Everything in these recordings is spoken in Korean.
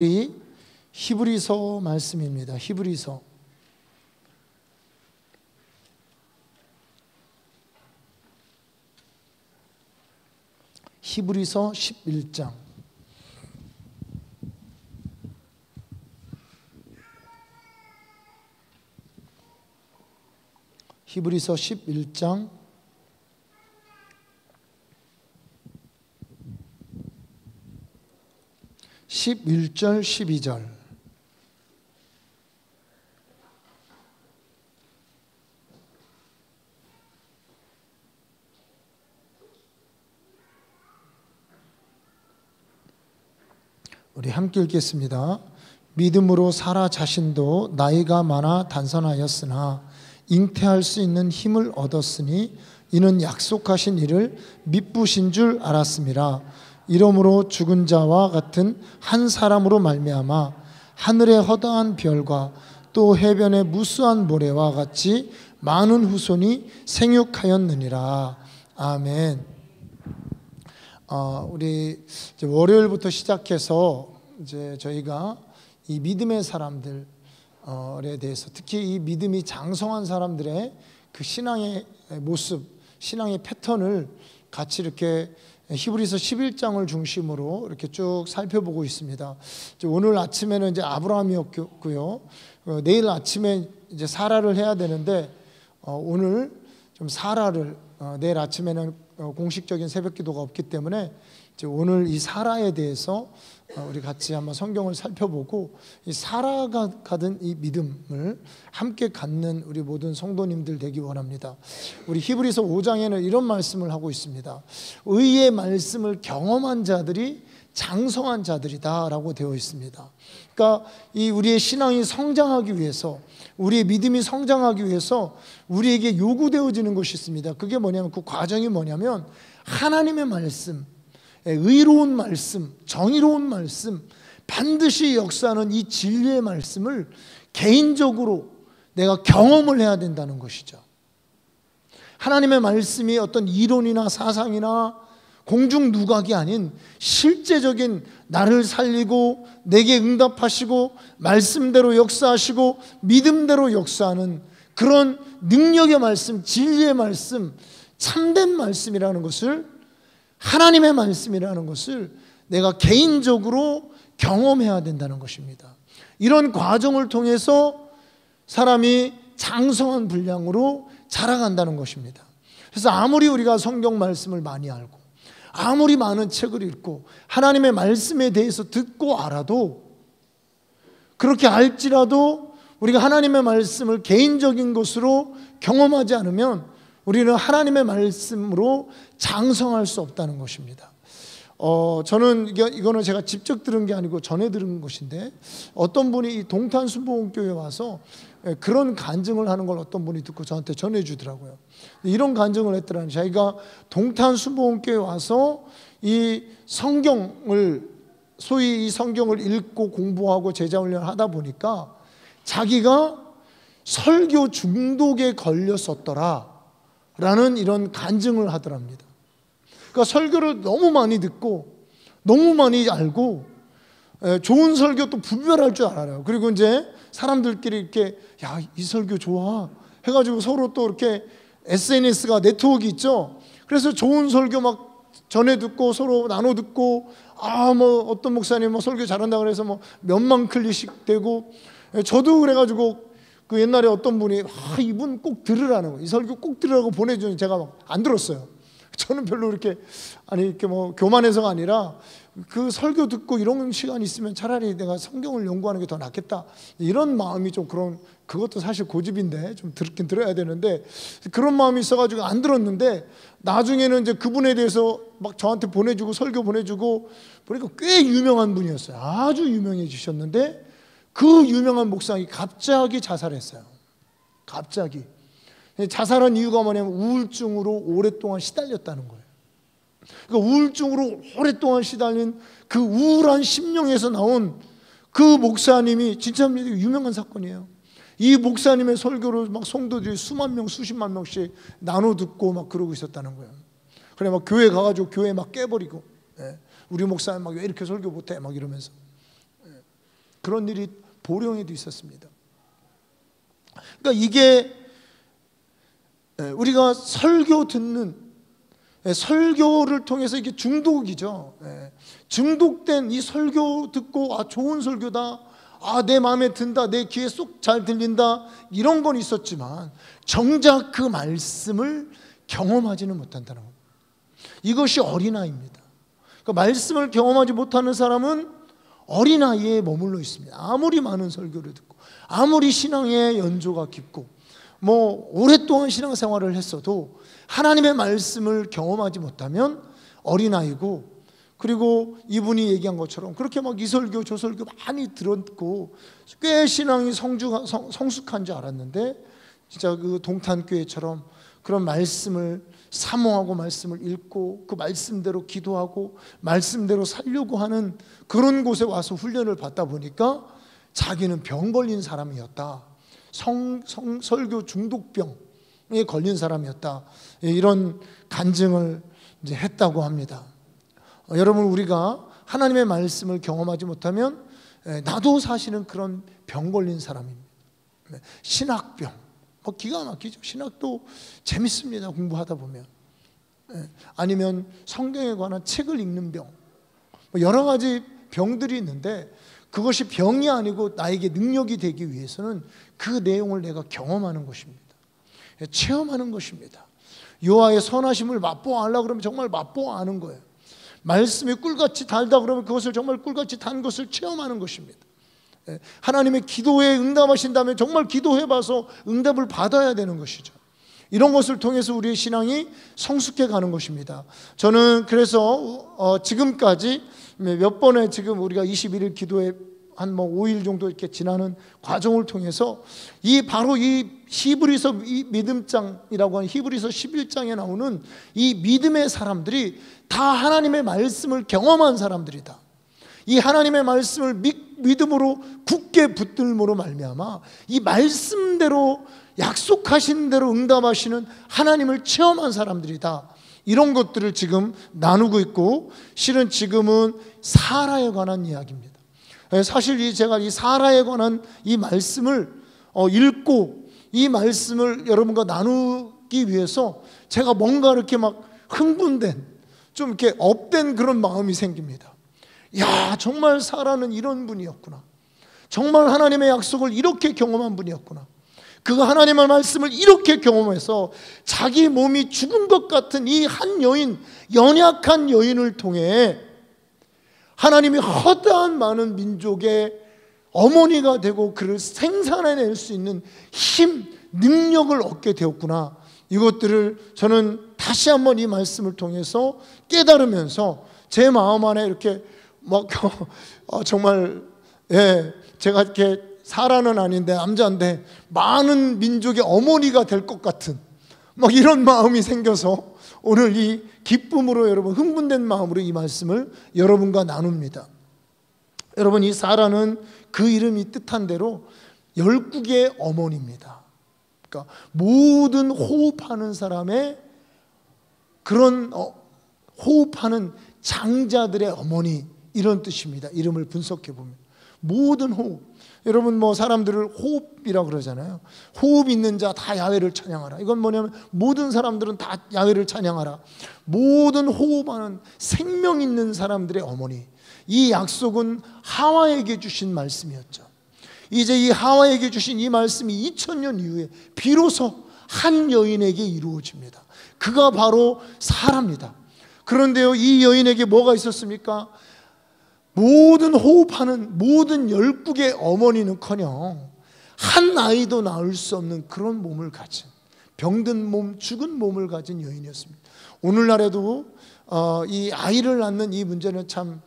이 히브리서 말씀입니다. 히브리서 11장 히브리서 11장 11절 12절. 우리 함께 읽겠습니다. 믿음으로 사라 자신도 나이가 많아 단선하였으나 잉태할 수 있는 힘을 얻었으니 이는 약속하신 이를 미쁘신 줄 알았음이라. 이러므로 죽은 자와 같은 한 사람으로 말미암아 하늘의 허다한 별과 또 해변의 무수한 모래와 같이 많은 후손이 생육하였느니라. 아멘. 우리 이제 월요일부터 시작해서 이제 저희가 이 믿음의 사람들에 대해서, 특히 이 믿음이 장성한 사람들의 그 신앙의 모습, 신앙의 패턴을 같이 이렇게 히브리서 11장을 중심으로 이렇게 쭉 살펴보고 있습니다. 오늘 아침에는 이제 아브라함이었고요. 내일 아침에 이제 사라를 해야 되는데 오늘 좀 사라를, 내일 아침에는 공식적인 새벽기도가 없기 때문에 이제 오늘 이 사라에 대해서 우리 같이 한번 성경을 살펴보고 이 사라가 가진 이 믿음을 함께 갖는 우리 모든 성도님들 되기 원합니다. 우리 히브리서 5장에는 이런 말씀을 하고 있습니다. 의의 말씀을 경험한 자들이 장성한 자들이다라고 되어 있습니다. 그러니까 이 우리의 신앙이 성장하기 위해서, 우리의 믿음이 성장하기 위해서 우리에게 요구되어지는 것이 있습니다. 그게 뭐냐면, 그 과정이 뭐냐면 하나님의 말씀, 의로운 말씀, 정의로운 말씀, 반드시 역사하는 이 진리의 말씀을 개인적으로 내가 경험을 해야 된다는 것이죠. 하나님의 말씀이 어떤 이론이나 사상이나 공중 누각이 아닌 실제적인 나를 살리고 내게 응답하시고 말씀대로 역사하시고 믿음대로 역사하는 그런 능력의 말씀, 진리의 말씀, 참된 말씀이라는 것을, 하나님의 말씀이라는 것을 내가 개인적으로 경험해야 된다는 것입니다. 이런 과정을 통해서 사람이 장성한 분량으로 자라간다는 것입니다. 그래서 아무리 우리가 성경 말씀을 많이 알고 아무리 많은 책을 읽고 하나님의 말씀에 대해서 듣고 알아도, 그렇게 알지라도 우리가 하나님의 말씀을 개인적인 것으로 경험하지 않으면 우리는 하나님의 말씀으로 장성할 수 없다는 것입니다. 저는 이거는 제가 직접 들은 게 아니고 전해 들은 것인데, 어떤 분이 동탄순복음교회에 와서 그런 간증을 하는 걸 어떤 분이 듣고 저한테 전해주더라고요. 이런 간증을 했더라니, 자기가 동탄순복음교회에 와서 이 성경을, 소위 이 성경을 읽고 공부하고 제자훈련을 하다 보니까 자기가 설교 중독에 걸렸었더라 라는 이런 간증을 하더랍니다. 그러니까 설교를 너무 많이 듣고 너무 많이 알고 좋은 설교 또 분별할 줄 알아요. 그리고 이제 사람들끼리 이렇게, 야, 이 설교 좋아 해가지고 서로 또 이렇게 SNS가 네트워크 있죠. 그래서 좋은 설교 막 전해 듣고 서로 나눠 듣고, 뭐 어떤 목사님 뭐 설교 잘한다 그래서 뭐 몇만 클릭씩 되고, 저도 그래가지고 그 옛날에 어떤 분이 이분 꼭 들으라는 거예요. 이 설교 꼭 들으라고 보내주니 제가 막 안 들었어요. 저는 별로 이렇게 뭐 교만해서가 아니라, 그 설교 듣고 이런 시간이 있으면 차라리 내가 성경을 연구하는 게 더 낫겠다, 이런 마음이 좀, 그것도 사실 고집인데 좀 듣긴 들어야 되는데 그런 마음이 있어가지고 안 들었는데, 나중에는 이제 그분에 대해서 막 저한테 보내주고 설교 보내주고 보니까 꽤 유명한 분이었어요. 아주 유명해지셨는데 그 유명한 목사님이 갑자기 자살했어요. 갑자기. 자살한 이유가 뭐냐면 우울증으로 오랫동안 시달렸다는 거예요. 그러니까 우울증으로 오랫동안 시달린 그 우울한 심령에서 나온 그 목사님이, 진짜 유명한 사건이에요. 이 목사님의 설교를 막 성도들이 수만 명, 수십만 명씩 나눠 듣고 막 그러고 있었다는 거예요. 그래 막 교회 가가지고 교회 막 깨버리고, 우리 목사님 막 왜 이렇게 설교 못해 막 이러면서. 그런 일이 보령에도 있었습니다. 그러니까 이게 우리가 설교 듣는, 설교를 통해서 이게 중독이죠. 중독된 이 설교 듣고 좋은 설교다, 내 마음에 든다, 내 귀에 쏙 잘 들린다, 이런 건 있었지만 정작 그 말씀을 경험하지는 못한다는 겁니다. 이것이 어린아이입니다. 그러니까 말씀을 경험하지 못하는 사람은 어린아이에 머물러 있습니다. 아무리 많은 설교를 듣고 아무리 신앙의 연조가 깊고 오랫동안 신앙생활을 했어도 하나님의 말씀을 경험하지 못하면 어린아이고, 그리고 이분이 얘기한 것처럼 그렇게 이 설교 저 설교 많이 들었고 꽤 신앙이 성숙한 줄 알았는데, 진짜 그 동탄교회처럼 그런 말씀을 사모하고 말씀을 읽고 그 말씀대로 기도하고 말씀대로 살려고 하는 그런 곳에 와서 훈련을 받다 보니까 자기는 병 걸린 사람이었다, 설교 중독병에 걸린 사람이었다, 이런 간증을 이제 했다고 합니다. 여러분, 우리가 하나님의 말씀을 경험하지 못하면 나도 사실은 그런 병 걸린 사람입니다. 신학병, 기가 막히죠. 신학도 재밌습니다, 공부하다 보면. 아니면 성경에 관한 책을 읽는 병, 여러 가지 병들이 있는데 그것이 병이 아니고 나에게 능력이 되기 위해서는 그 내용을 내가 경험하는 것입니다. 체험하는 것입니다. 여호와의 선하심을 맛보아하려고 그러면 정말 맛보아하는 거예요. 말씀이 꿀같이 달다 그러면 그것을 정말 꿀같이 단 것을 체험하는 것입니다. 하나님의 기도에 응답하신다면 정말 기도해봐서 응답을 받아야 되는 것이죠. 이런 것을 통해서 우리의 신앙이 성숙해 가는 것입니다. 저는 그래서 지금까지 몇 번의, 지금 우리가 21일 기도에 한 5일 정도 이렇게 지나는 과정을 통해서 바로 이 히브리서 믿음장이라고 하는 히브리서 11장에 나오는 이 믿음의 사람들이 다 하나님의 말씀을 경험한 사람들이다. 이 하나님의 말씀을 믿음으로 굳게 붙들므로 말미암아 이 말씀대로 약속하신 대로 응답하시는 하나님을 체험한 사람들이다. 이런 것들을 지금 나누고 있고, 실은 지금은 사라에 관한 이야기입니다. 사실 제가 이 사라에 관한 이 말씀을 읽고 이 말씀을 여러분과 나누기 위해서 제가 뭔가 이렇게 흥분된, 좀 이렇게 업된 그런 마음이 생깁니다. 야, 정말 사라는 이런 분이었구나. 정말 하나님의 약속을 이렇게 경험한 분이었구나. 그 하나님의 말씀을 이렇게 경험해서 자기 몸이 죽은 것 같은 이 한 여인, 연약한 여인을 통해 하나님이 허다한 많은 민족의 어머니가 되고 그를 생산해낼 수 있는 힘, 능력을 얻게 되었구나. 이것들을 저는 다시 한번 이 말씀을 통해서 깨달으면서 제 마음 안에 이렇게 정말 제가 이렇게 사라는 아닌데 남자인데 많은 민족의 어머니가 될 것 같은 이런 마음이 생겨서 오늘 이 기쁨으로, 여러분 흥분된 마음으로 이 말씀을 여러분과 나눕니다. 여러분, 이 사라는 그 이름이 뜻한 대로 열국의 어머니입니다. 그러니까 모든 호흡하는 사람의 그런 호흡하는 장자들의 어머니, 이런 뜻입니다. 이름을 분석해 보면 모든 호흡. 여러분 사람들을 호흡이라고 그러잖아요. 호흡 있는 자 다 야훼를 찬양하라. 이건 뭐냐면 모든 사람들은 다 야훼를 찬양하라. 모든 호흡하는 생명 있는 사람들의 어머니. 이 약속은 하와에게 주신 말씀이었죠. 이제 이 하와에게 주신 이 말씀이 2000년 이후에 비로소 한 여인에게 이루어집니다. 그가 바로 사라입니다. 그런데요, 이 여인에게 뭐가 있었습니까? 모든 호흡하는 모든 열국의 어머니는커녕 한 아이도 낳을 수 없는 그런 몸을 가진, 병든 몸, 죽은 몸을 가진 여인이었습니다. 오늘날에도 이 아이를 낳는 이 문제는 참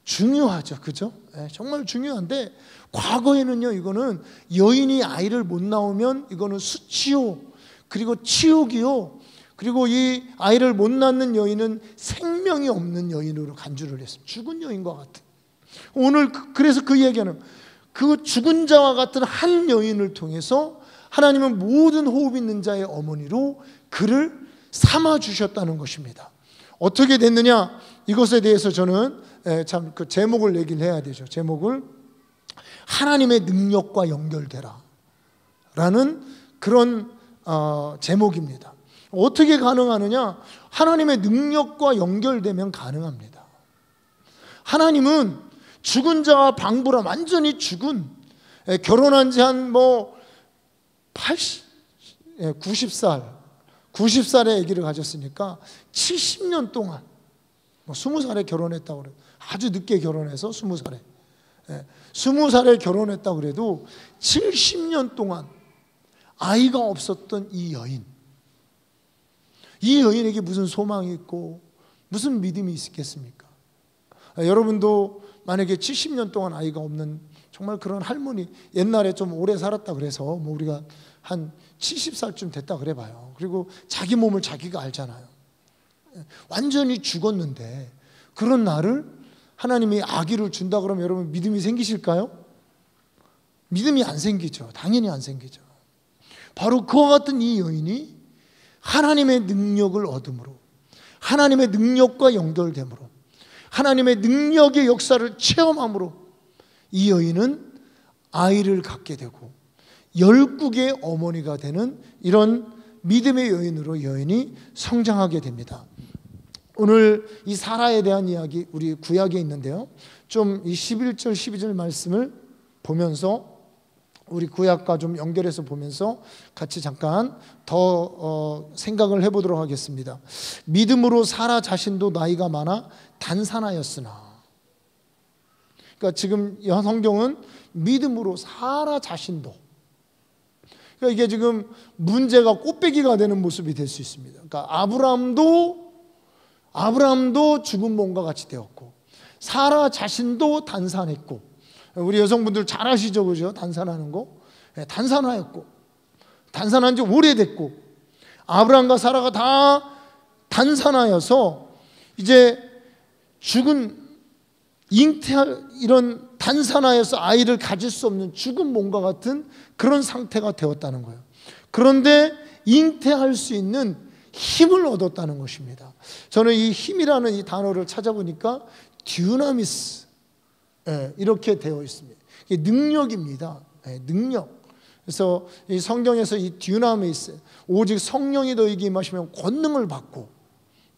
중요하죠, 그죠? 정말 중요한데, 과거에는요, 이거는 여인이 아이를 못 낳으면 이거는 수치요, 그리고 치욕이요, 그리고 이 아이를 못 낳는 여인은 생명이 없는 여인으로 간주를 했습니다. 죽은 여인과 같은. 오늘 그래서 그 얘기하는 그 죽은 자와 같은 한 여인을 통해서 하나님은 모든 호흡 있는 자의 어머니로 그를 삼아 주셨다는 것입니다. 어떻게 됐느냐, 이것에 대해서 저는 참 그 제목을 얘기를 해야 되죠. 제목을 하나님의 능력과 연결되라 라는 그런 제목입니다. 어떻게 가능하느냐? 하나님의 능력과 연결되면 가능합니다. 하나님은 죽은 자와 방부라, 완전히 죽은, 결혼한 지 한 90살의 아기를 가졌으니까 70년 동안, 20살에 결혼했다고 그래요. 아주 늦게 결혼해서 20살에 20살에 결혼했다고 그래도 70년 동안 아이가 없었던 이 여인에게 무슨 소망이 있고 무슨 믿음이 있겠습니까? 여러분도 만약에 70년 동안 아이가 없는 정말 그런 할머니, 옛날에 좀 오래 살았다 그래서 우리가 한 70살쯤 됐다 그래 봐요. 그리고 자기 몸을 자기가 알잖아요. 완전히 죽었는데 그런 나를 하나님이 아기를 준다 그러면 여러분 믿음이 생기실까요? 믿음이 안 생기죠. 당연히 안 생기죠. 바로 그와 같은 이 여인이 하나님의 능력을 얻음으로, 하나님의 능력과 연결됨으로, 하나님의 능력의 역사를 체험함으로 이 여인은 아이를 갖게 되고 열국의 어머니가 되는 이런 믿음의 여인으로 여인이 성장하게 됩니다. 오늘 이 사라에 대한 이야기 우리 구약에 있는데요, 좀 이 11절 12절 말씀을 보면서 우리 구약과 좀 연결해서 보면서 같이 잠깐 더 생각을 해보도록 하겠습니다. 믿음으로 사라 자신도 나이가 많아 단산하였으나, 그러니까 지금 이 성경은 믿음으로 사라 자신도, 그러니까 이게 지금 문제가 꽃배기가 되는 모습이 될 수 있습니다. 그러니까 아브라함도 죽은 몸과 같이 되었고 사라 자신도 단산했고, 우리 여성분들 잘 아시죠, 그죠? 단산하는 거. 단산하였고, 단산한 지 오래됐고, 아브라함과 사라가 다 단산하여서 이제 죽은, 잉태할, 이런 단산하여서 아이를 가질 수 없는 죽은 몸과 같은 그런 상태가 되었다는 거예요. 그런데 잉태할 수 있는 힘을 얻었다는 것입니다. 저는 이 힘이라는 이 단어를 찾아보니까 듀나미스, 이렇게 되어 있습니다. 이게 능력입니다. 능력. 그래서 이 성경에서 이 듀나미스, 오직 성령이 너에게 임하시면 권능을 받고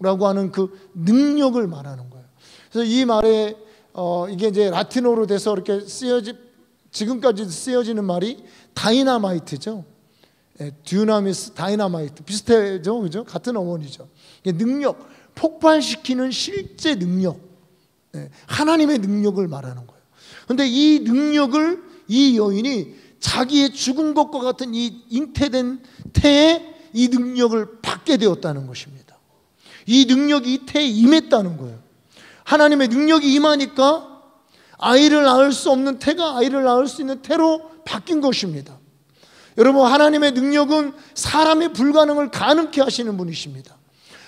라고 하는 그 능력을 말하는 거예요. 그래서 이 말에 이게 이제 라틴어로 돼서 이렇게 지금까지 쓰여지는 말이 다이나마이트죠. 듀나미스, 다이나마이트 비슷하죠, 그죠? 같은 어원이죠. 이게 능력, 폭발시키는 실제 능력, 하나님의 능력을 말하는 거예요. 그런데 이 능력을 이 여인이 자기의 죽은 것과 같은 이 잉태된 태에 이 능력을 받게 되었다는 것입니다. 이 능력이 이 태에 임했다는 거예요. 하나님의 능력이 임하니까 아이를 낳을 수 없는 태가 아이를 낳을 수 있는 태로 바뀐 것입니다. 여러분, 하나님의 능력은 사람의 불가능을 가능케 하시는 분이십니다.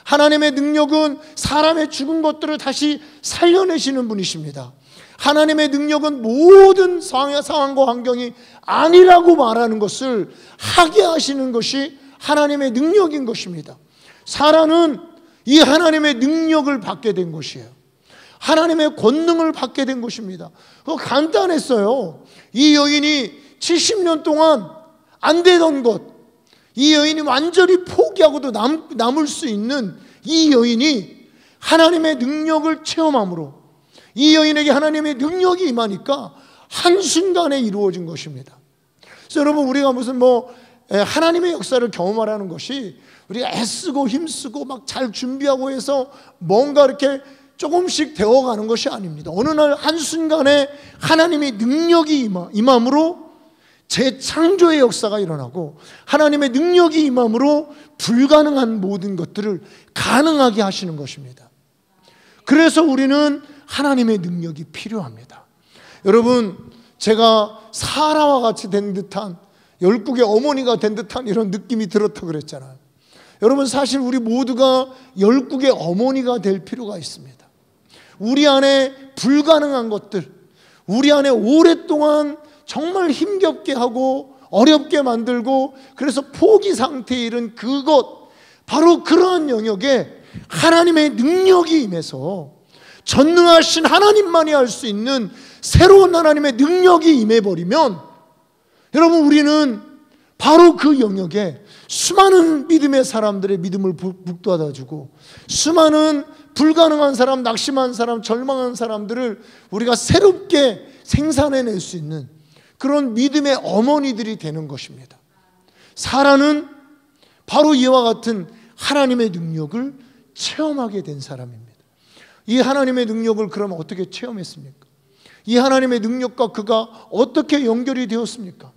하나님의 능력은 사람의 죽은 것들을 다시 살려내시는 분이십니다. 하나님의 능력은 모든 상황과 환경이 아니라고 말하는 것을 하게 하시는 것이 하나님의 능력인 것입니다. 사라는 이 하나님의 능력을 받게 된 것이에요. 하나님의 권능을 받게 된 것입니다. 그거 간단했어요. 이 여인이 70년 동안 안 되던 것, 이 여인이 완전히 포기하고도 남을 수 있는 이 여인이 하나님의 능력을 체험함으로 이 여인에게 하나님의 능력이 임하니까 한순간에 이루어진 것입니다. 그래서 여러분, 우리가 무슨 하나님의 역사를 경험하라는 것이 우리가 애쓰고 힘쓰고 막 잘 준비하고 해서 뭔가 이렇게 조금씩 되어가는 것이 아닙니다. 어느 날 한순간에 하나님의 능력이 임함으로 재창조의 역사가 일어나고 하나님의 능력이 임함으로 불가능한 모든 것들을 가능하게 하시는 것입니다. 그래서 우리는 하나님의 능력이 필요합니다. 여러분, 제가 사라와 같이 된 듯한, 열국의 어머니가 된 듯한 이런 느낌이 들었다고 그랬잖아요. 여러분, 사실 우리 모두가 열국의 어머니가 될 필요가 있습니다. 우리 안에 불가능한 것들, 우리 안에 오랫동안 정말 힘겹게 하고 어렵게 만들고 그래서 포기 상태에 이른 그것, 바로 그러한 영역에 하나님의 능력이 임해서 전능하신 하나님만이 할 수 있는 새로운 하나님의 능력이 임해버리면 여러분, 우리는 바로 그 영역에 수많은 믿음의 사람들의 믿음을 북돋아주고 수많은 불가능한 사람, 낙심한 사람, 절망한 사람들을 우리가 새롭게 생산해낼 수 있는 그런 믿음의 어머니들이 되는 것입니다. 사라는 바로 이와 같은 하나님의 능력을 체험하게 된 사람입니다. 이 하나님의 능력을 그러면 어떻게 체험했습니까? 이 하나님의 능력과 그가 어떻게 연결이 되었습니까?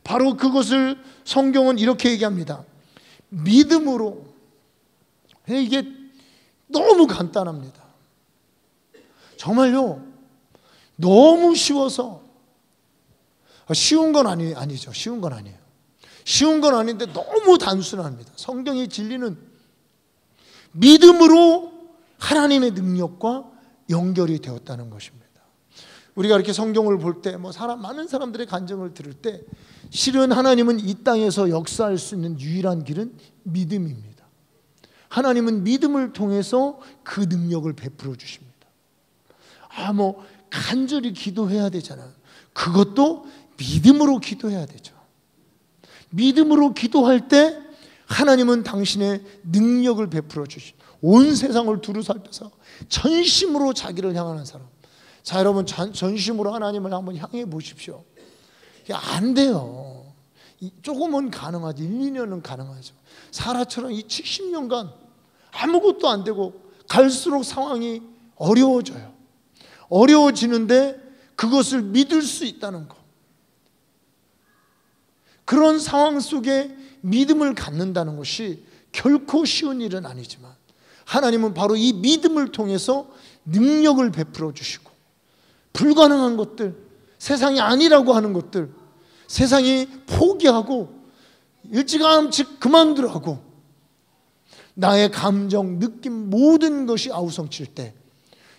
바로 그것을 성경은 이렇게 얘기합니다. 믿음으로. 이게 너무 간단합니다. 정말요, 너무 쉬워서, 쉬운 건 아니죠. 쉬운 건 아니에요. 쉬운 건 아닌데 너무 단순합니다. 성경의 진리는 믿음으로 하나님의 능력과 연결이 되었다는 것입니다. 우리가 이렇게 성경을 볼 때, 많은 사람들의 간증을 들을 때, 실은 하나님은 이 땅에서 역사할 수 있는 유일한 길은 믿음입니다. 하나님은 믿음을 통해서 그 능력을 베풀어 주십니다. 간절히 기도해야 되잖아요. 그것도 믿음으로 기도해야 되죠. 믿음으로 기도할 때 하나님은 당신의 능력을 베풀어 주십니다. 온 세상을 두루 살펴서 전심으로 자기를 향하는 사람. 자, 여러분, 전심으로 하나님을 한번 향해 보십시오. 안 돼요. 조금은 가능하지. 1, 2년은 가능하죠. 사라처럼 이 70년간 아무것도 안 되고 갈수록 상황이 어려워져요. 어려워지는데 그것을 믿을 수 있다는 것. 그런 상황 속에 믿음을 갖는다는 것이 결코 쉬운 일은 아니지만 하나님은 바로 이 믿음을 통해서 능력을 베풀어 주시고 불가능한 것들, 세상이 아니라고 하는 것들, 세상이 포기하고 일찌감치 그만두라고 나의 감정, 느낌 모든 것이 아우성칠 때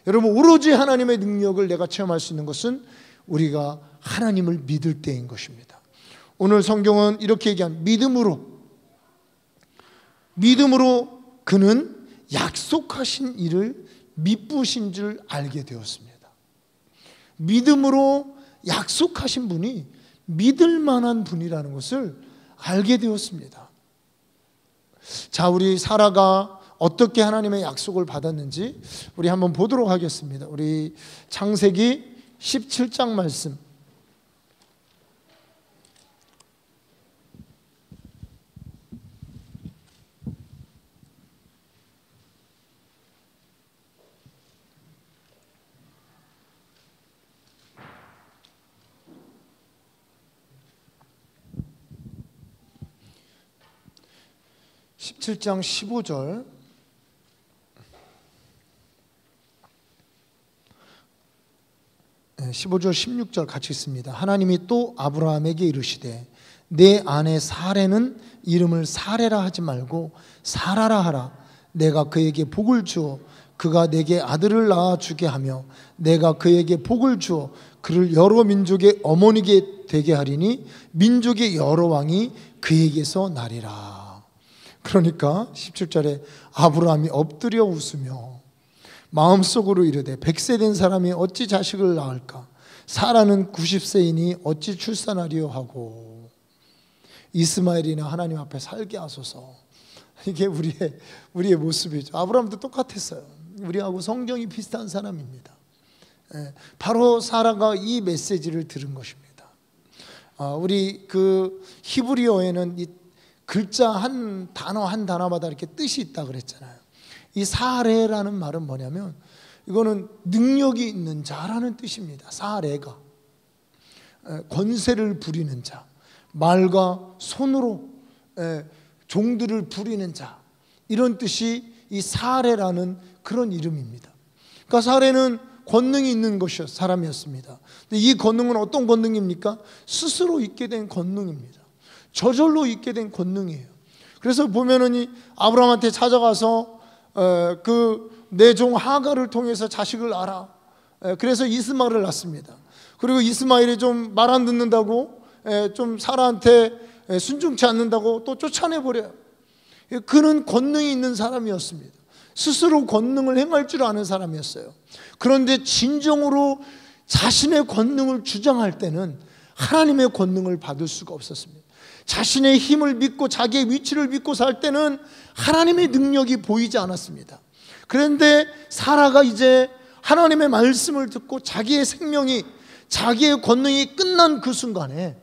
여러분, 오로지 하나님의 능력을 내가 체험할 수 있는 것은 우리가 하나님을 믿을 때인 것입니다. 오늘 성경은 이렇게 얘기한 믿음으로 그는 약속하신 일을 미쁘신 줄 알게 되었습니다. 믿음으로 약속하신 분이 믿을 만한 분이라는 것을 알게 되었습니다. 자, 우리 사라가 어떻게 하나님의 약속을 받았는지 우리 한번 보도록 하겠습니다. 우리 창세기 17장 말씀. (17장) 15절. 네, 15절 16절 같이 있습니다. 하나님이 또 아브라함에게 이르시되 내 아내 사레는 이름을 사레라 하지 말고 사라라 하라. 내가 그에게 복을 주어 그가 내게 아들을 낳아주게 하며 내가 그에게 복을 주어 그를 여러 민족의 어머니게 되게 하리니 민족의 여러 왕이 그에게서 나리라. 그러니까 17절에 아브라함이 엎드려 웃으며 마음속으로 이르되 100세 된 사람이 어찌 자식을 낳을까? 사라는 90세이니 어찌 출산하리요 하고 이스마엘이나 하나님 앞에 살게 하소서. 이게 우리의 모습이죠. 아브라함도 똑같았어요. 우리하고 성경이 비슷한 사람입니다. 바로 사라가 이 메시지를 들은 것입니다. 우리 그 히브리어에는 이 글자 한 단어마다 이렇게 뜻이 있다 그랬잖아요. 이 사레라는 말은 뭐냐면 이거는 능력이 있는 자라는 뜻입니다. 사레가 권세를 부리는 자, 말과 손으로 종들을 부리는 자, 이런 뜻이 이 사레라는 그런 이름입니다. 그러니까 사레는 권능이 있는 사람이었습니다. 근데 이 권능은 어떤 권능입니까? 스스로 있게 된 권능입니다. 저절로 있게 된 권능이에요. 그래서 보면은 이 아브라함한테 찾아가서 그 내 종 하가를 통해서 자식을 낳아라. 그래서 이스마엘을 낳습니다. 그리고 이스마엘이 좀 말 안 듣는다고 좀 사라한테 순종치 않는다고 또 쫓아내버려요. 그는 권능이 있는 사람이었습니다. 스스로 권능을 행할 줄 아는 사람이었어요. 그런데 진정으로 자신의 권능을 주장할 때는 하나님의 권능을 받을 수가 없었습니다. 자신의 힘을 믿고 자기의 위치를 믿고 살 때는 하나님의 능력이 보이지 않았습니다. 그런데 사라가 이제 하나님의 말씀을 듣고 자기의 생명이, 자기의 권능이 끝난 그 순간에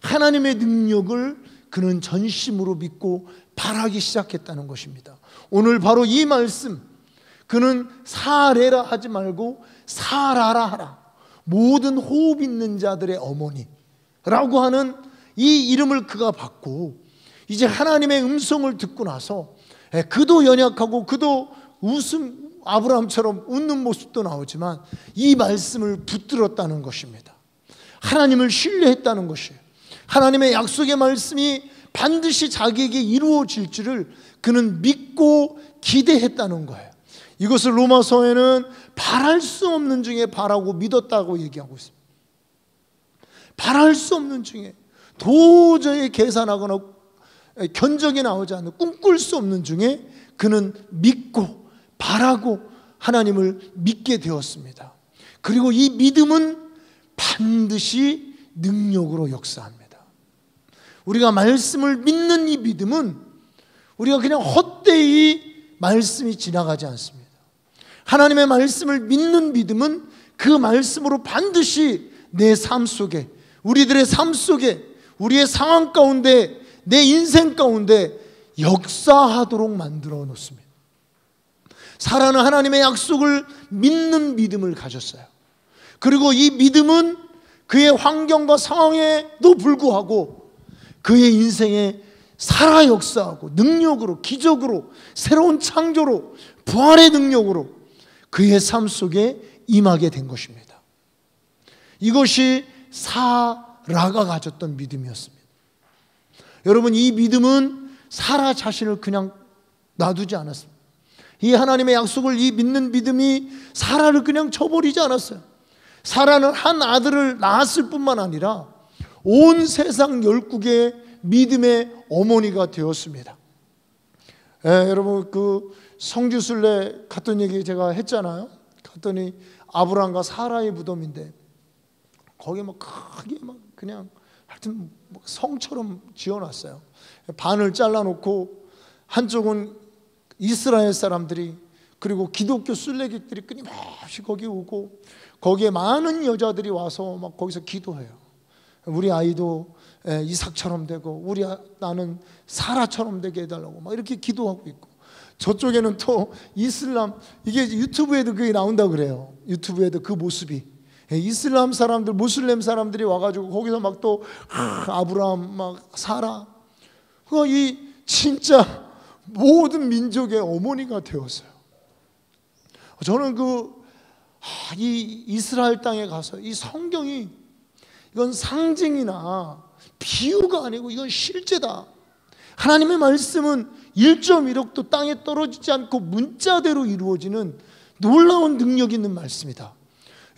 하나님의 능력을 그는 전심으로 믿고 바라기 시작했다는 것입니다. 오늘 바로 이 말씀, 그는 사레라 하지 말고 사라라 하라, 모든 호흡 있는 자들의 어머니라고 하는 이 이름을 그가 받고, 이제 하나님의 음성을 듣고 나서 그도 연약하고 그도 아브라함처럼 웃는 모습도 나오지만 이 말씀을 붙들었다는 것입니다. 하나님을 신뢰했다는 것이에요. 하나님의 약속의 말씀이 반드시 자기에게 이루어질 줄을 그는 믿고 기대했다는 거예요. 이것을 로마서에는 바랄 수 없는 중에 바라고 믿었다고 얘기하고 있습니다. 바랄 수 없는 중에, 도저히 계산하거나 견적이 나오지 않는, 꿈꿀 수 없는 중에 그는 믿고 바라고 하나님을 믿게 되었습니다. 그리고 이 믿음은 반드시 능력으로 역사합니다. 우리가 말씀을 믿는 이 믿음은 우리가 그냥 헛되이 말씀이 지나가지 않습니다. 하나님의 말씀을 믿는 믿음은 그 말씀으로 반드시 내 삶 속에, 우리들의 삶 속에, 우리의 상황 가운데, 내 인생 가운데 역사하도록 만들어 놓습니다. 사라는 하나님의 약속을 믿는 믿음을 가졌어요. 그리고 이 믿음은 그의 환경과 상황에도 불구하고 그의 인생에 살아 역사하고 능력으로, 기적으로, 새로운 창조로, 부활의 능력으로 그의 삶 속에 임하게 된 것입니다. 이것이 사라가 가졌던 믿음이었습니다. 여러분, 이 믿음은 사라 자신을 그냥 놔두지 않았습니다. 이 하나님의 약속을 이 믿는 믿음이 사라를 그냥 쳐버리지 않았어요. 사라는 한 아들을 낳았을 뿐만 아니라 온 세상 12개의 믿음의 어머니가 되었습니다. 여러분, 그 성지순례 갔던 얘기 제가 했잖아요. 갔더니 아브라함과 사라의 무덤인데 거기에 막 크게 막 그냥 하여튼 성처럼 지어놨어요. 반을 잘라놓고 한쪽은 이스라엘 사람들이, 그리고 기독교 순례객들이 끊임없이 거기 오고 거기에 많은 여자들이 와서 막 거기서 기도해요. 우리 아이도 이삭처럼 되고 나는 사라처럼 되게 해달라고 막 이렇게 기도하고 있고, 저쪽에는 또 이슬람, 이게 유튜브에도 그게 나온다고 그래요. 유튜브에도 그 모습이, 이슬람 사람들, 무슬림 사람들이 와가지고 거기서 막 또 아브라함 막 사라, 이 진짜 모든 민족의 어머니가 되었어요. 저는 이 이스라엘 땅에 가서 이 성경이, 이건 상징이나 비유가 아니고 이건 실제다. 하나님의 말씀은 1.1억도 땅에 떨어지지 않고 문자대로 이루어지는 놀라운 능력 있는 말씀이다.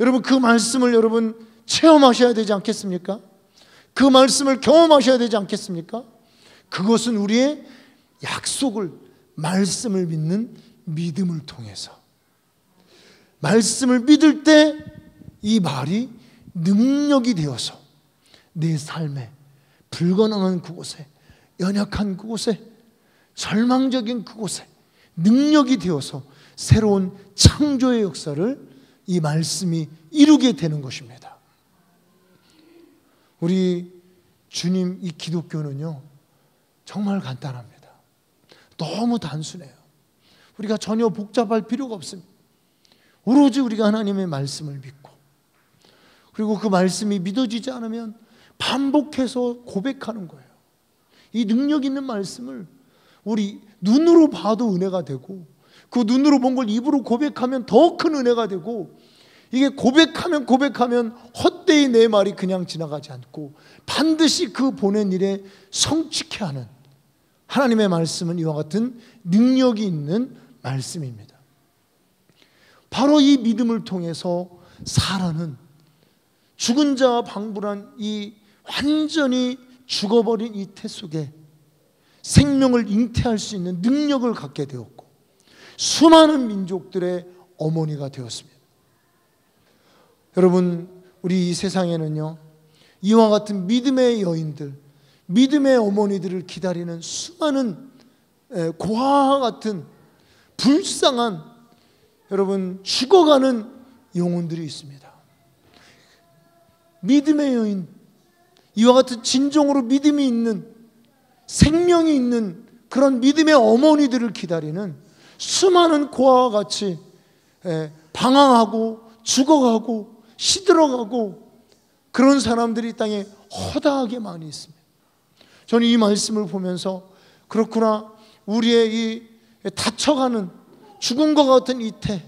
여러분, 그 말씀을 여러분 체험하셔야 되지 않겠습니까? 그 말씀을 경험하셔야 되지 않겠습니까? 그것은 우리의 약속을, 말씀을 믿는 믿음을 통해서, 말씀을 믿을 때 이 말이 능력이 되어서 내 삶에, 불가능한 그곳에, 연약한 그곳에, 절망적인 그곳에 능력이 되어서 새로운 창조의 역사를 이 말씀이 이루게 되는 것입니다. 우리 주님 이 기독교는요 정말 간단합니다. 너무 단순해요. 우리가 전혀 복잡할 필요가 없습니다. 오로지 우리가 하나님의 말씀을 믿고, 그리고 그 말씀이 믿어지지 않으면 반복해서 고백하는 거예요. 이 능력 있는 말씀을 우리 눈으로 봐도 은혜가 되고, 그 눈으로 본 걸 입으로 고백하면 더 큰 은혜가 되고, 이게 고백하면 헛되이 내 말이 그냥 지나가지 않고 반드시 그 보낸 일에 성취케 하는 하나님의 말씀은 이와 같은 능력이 있는 말씀입니다. 바로 이 믿음을 통해서 사라는 죽은 자와 방불한 이 완전히 죽어버린 이 태 속에 생명을 잉태할 수 있는 능력을 갖게 되었고, 수많은 민족들의 어머니가 되었습니다. 여러분, 우리 이 세상에는요, 이와 같은 믿음의 여인들, 믿음의 어머니들을 기다리는 수많은 고아와 같은 불쌍한, 여러분, 죽어가는 영혼들이 있습니다. 믿음의 여인, 이와 같은 진정으로 믿음이 있는, 생명이 있는 그런 믿음의 어머니들을 기다리는 수많은 고아와 같이 방황하고 죽어가고 시들어가고 그런 사람들이 이 땅에 허다하게 많이 있습니다. 저는 이 말씀을 보면서 그렇구나, 우리의 이 다쳐가는 죽음과 같은 이 태,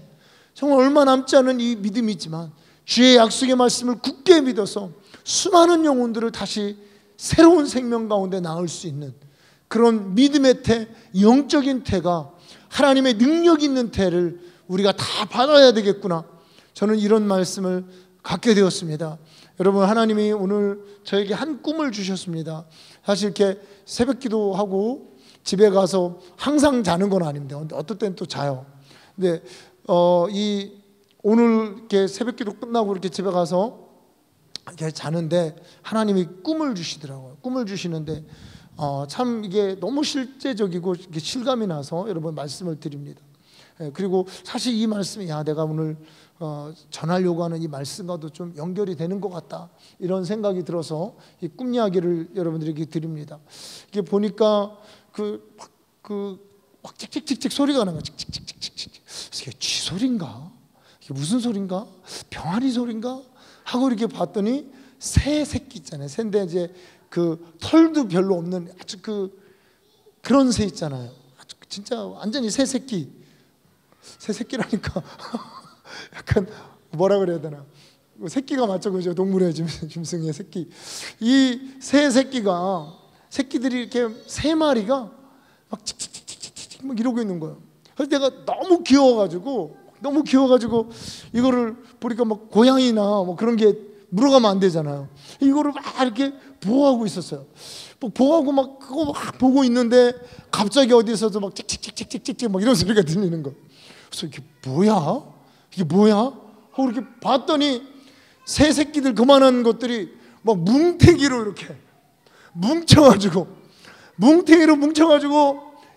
정말 얼마 남지 않은 이 믿음이지만 주의 약속의 말씀을 굳게 믿어서 수많은 영혼들을 다시 새로운 생명 가운데 낳을 수 있는 그런 믿음의 태, 영적인 태가, 하나님의 능력 있는 태를 우리가 다 받아야 되겠구나, 저는 이런 말씀을 갖게 되었습니다. 여러분, 하나님이 오늘 저에게 한 꿈을 주셨습니다. 사실 이렇게 새벽 기도하고 집에 가서 항상 자는 건 아닙니다. 어떨 땐 또 자요. 근데 오늘 이렇게 새벽 기도 끝나고 이렇게 집에 가서 이렇게 자는데 하나님이 꿈을 주시더라고요. 꿈을 주시는데 참 이게 너무 실제적이고 이렇게 실감이 나서 여러분 말씀을 드립니다. 그리고 사실 이 말씀이 내가 오늘 전하려고 하는 이 말씀과도 좀 연결이 되는 것 같다, 이런 생각이 들어서 이 꿈 이야기를 여러분들에게 드립니다. 이게 보니까 막 찍찍찍찍 소리가 나는 거야. 찍찍찍찍찍. 이게 쥐 소리인가? 이게 무슨 소리인가? 병아리 소리인가? 하고 이렇게 봤더니 새 새끼 있잖아요. 새인데 이제 그 털도 별로 없는 아주 그런 새 있잖아요. 아주 진짜 완전히 새 새끼. 새 새끼라니까 약간 뭐라 그래야 되나? 새끼가 맞죠, 그죠? 동물의 짐승의 새끼. 이 새 새끼들이 이렇게 세 마리가 막 칙칙칙칙칙 막 이러고 있는 거예요. 그래서 내가 너무 귀여워가지고 이거를 보니까 막 고양이나 뭐 그런 게 물어가면 안 되잖아요. 이거를 막 이렇게 보호하고 있었어요. 보호하고 막 그거 막 보고 있는데 갑자기 어디서도 막 칙칙칙칙칙칙 막 이런 소리가 들리는 거. 그래서 이게 뭐야? 하고 이렇게 봤더니 새 새끼들 그만한 것들이 막 뭉탱이로 이렇게 뭉쳐가지고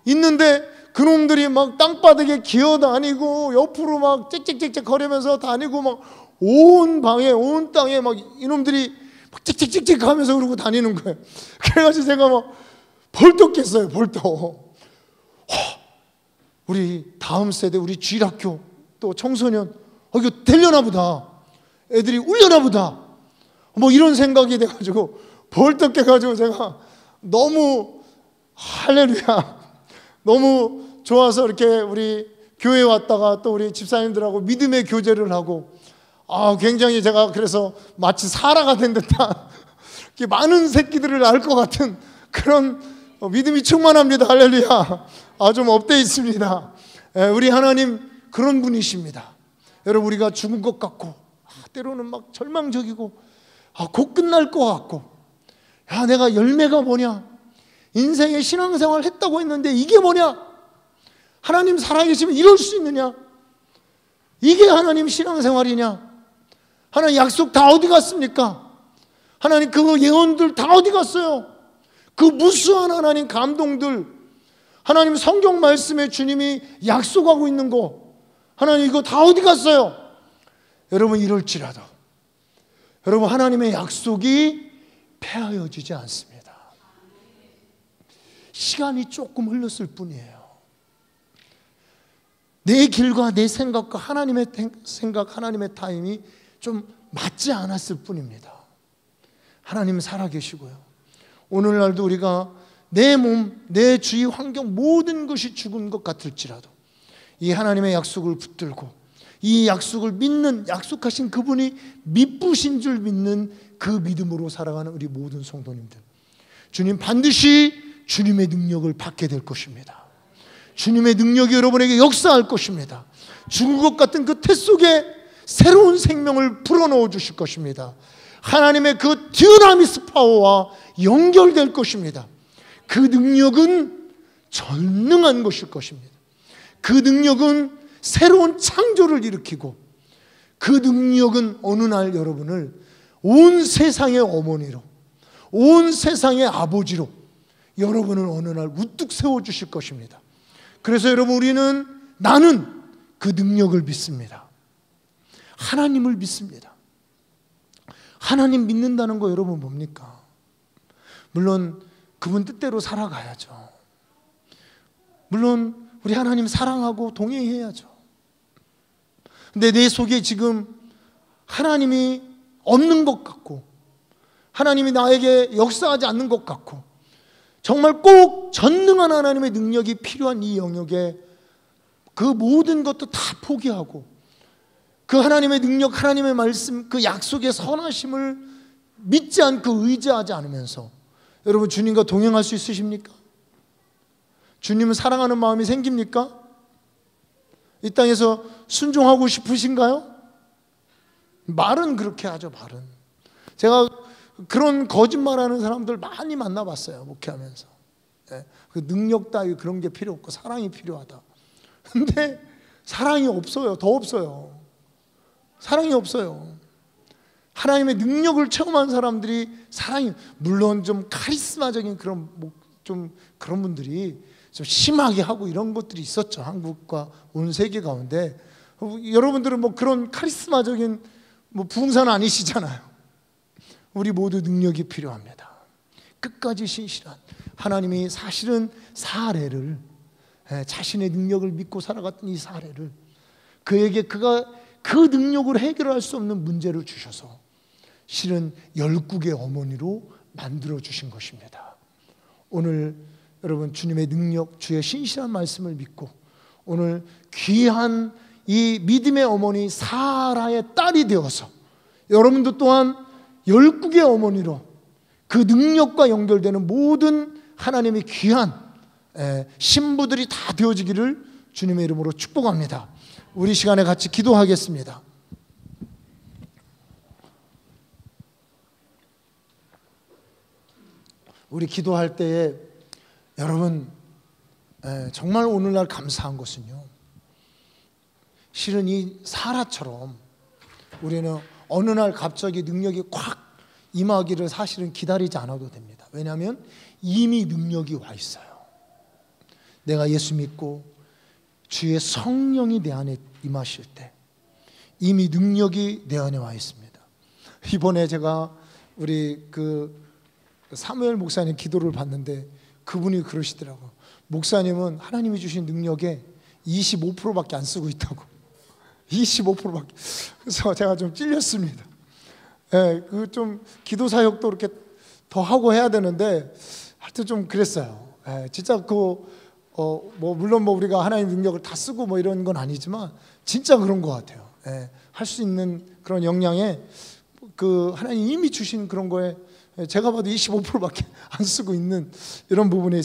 있는데 그놈들이 막 땅바닥에 기어다니고 옆으로 막 짹짹짹짹 거리면서 다니고 막 온 방에 온 땅에 막 이놈들이 막 짹짹짹짹 하면서 그러고 다니는 거예요. 그래가지고 제가 막 벌떡 깼어요. 벌떡. 우리 다음 세대, 우리 주일학교 또 청소년, 이거 되려나 보다, 애들이 울려나 보다, 뭐 이런 생각이 돼가지고 벌떡 깨가지고 제가 너무 할렐루야, 너무 좋아서 이렇게 우리 교회에 왔다가 또 우리 집사님들하고 믿음의 교제를 하고, 굉장히 제가 그래서 마치 사라가 된 듯한 많은 새끼들을 알 것 같은 그런 믿음이 충만합니다. 할렐루야. 좀 업돼 있습니다. 우리 하나님 그런 분이십니다. 여러분, 우리가 죽은 것 같고 때로는 막 절망적이고 곧 끝날 것 같고, 내가 열매가 뭐냐, 인생의 신앙생활 했다고 했는데 이게 뭐냐, 하나님 살아계시면 이럴 수 있느냐, 이게 하나님 신앙생활이냐, 하나님 약속 다 어디 갔습니까? 하나님 그 예언들 다 어디 갔어요? 그 무수한 하나님 감동들, 하나님 성경 말씀에 주님이 약속하고 있는 거, 하나님 이거 다 어디 갔어요? 여러분, 이럴지라도 여러분, 하나님의 약속이 폐하여지지 않습니다. 시간이 조금 흘렀을 뿐이에요. 내 길과 내 생각과 하나님의 생각, 하나님의 타임이 좀 맞지 않았을 뿐입니다. 하나님 살아계시고요, 오늘날도 우리가 내 몸, 내 주위 환경 모든 것이 죽은 것 같을지라도 이 하나님의 약속을 붙들고 이 약속을 믿는, 약속하신 그분이 미쁘신 줄 믿는 그 믿음으로 살아가는 우리 모든 성도님들, 주님 반드시 주님의 능력을 받게 될 것입니다. 주님의 능력이 여러분에게 역사할 것입니다. 죽은 것 같은 그 태 속에 새로운 생명을 불어넣어 주실 것입니다. 하나님의 그 듀나미스 파워와 연결될 것입니다. 그 능력은 전능한 것일 것입니다. 그 능력은 새로운 창조를 일으키고, 그 능력은 어느 날 여러분을 온 세상의 어머니로, 온 세상의 아버지로 여러분을 어느 날 우뚝 세워주실 것입니다. 그래서 여러분, 나는 그 능력을 믿습니다. 하나님을 믿습니다. 하나님 믿는다는 거 여러분 뭡니까? 물론 그분 뜻대로 살아가야죠. 물론 우리 하나님 사랑하고 동행해야죠. 근데 내 속에 지금 하나님이 없는 것 같고, 하나님이 나에게 역사하지 않는 것 같고, 정말 꼭 전능한 하나님의 능력이 필요한 이 영역에 그 모든 것도 다 포기하고 그 하나님의 능력, 하나님의 말씀, 그 약속의 선하심을 믿지 않고 의지하지 않으면서 여러분, 주님과 동행할 수 있으십니까? 주님을 사랑하는 마음이 생깁니까? 이 땅에서 순종하고 싶으신가요? 말은 그렇게 하죠. 말은. 제가 그런 거짓말하는 사람들 많이 만나봤어요, 목회하면서. 그 능력 따위 그런 게 필요 없고 사랑이 필요하다. 근데 사랑이 없어요. 더 없어요. 사랑이 없어요. 하나님의 능력을 체험한 사람들이 사랑이, 물론 좀 카리스마적인 그런 분들이 좀 심하게 하고 이런 것들이 있었죠. 한국과 온 세계 가운데. 여러분들은 뭐 그런 카리스마적인 부흥사는 아니시잖아요. 우리 모두 능력이 필요합니다. 끝까지 신실한 하나님이 사실은 사례를, 자신의 능력을 믿고 살아갔던 이 사례를, 그에게 그가 그 능력으로 해결할 수 없는 문제를 주셔서 실은 열국의 어머니로 만들어 주신 것입니다. 오늘 여러분, 주님의 능력, 주의 신실한 말씀을 믿고 오늘 귀한 이 믿음의 어머니 사라의 딸이 되어서 여러분도 또한 열국의 어머니로 그 능력과 연결되는 모든 하나님의 귀한 신부들이 다 되어지기를 주님의 이름으로 축복합니다. 우리 시간에 같이 기도하겠습니다. 우리 기도할 때에 여러분, 정말 오늘날 감사한 것은요, 실은 이 사라처럼 우리는 어느 날 갑자기 능력이 콱 임하기를 사실은 기다리지 않아도 됩니다. 왜냐하면 이미 능력이 와 있어요. 내가 예수 믿고 주의 성령이 내 안에 임하실 때 이미 능력이 내 안에 와 있습니다. 이번에 제가 우리 사무엘 목사님 기도를 봤는데 그분이 그러시더라고요. 목사님은 하나님이 주신 능력에 25%밖에 안 쓰고 있다고. 25%밖에. 그래서 제가 좀 찔렸습니다. 좀 기도 사역도 이렇게 더 하고 해야 되는데 하여튼 좀 그랬어요. 진짜 물론 우리가 하나님 능력을 다 쓰고 이런 건 아니지만 진짜 그런 것 같아요. 할 수 있는 그런 역량에 하나님 이미 주신 그런 거에 제가 봐도 25%밖에 안 쓰고 있는 이런 부분에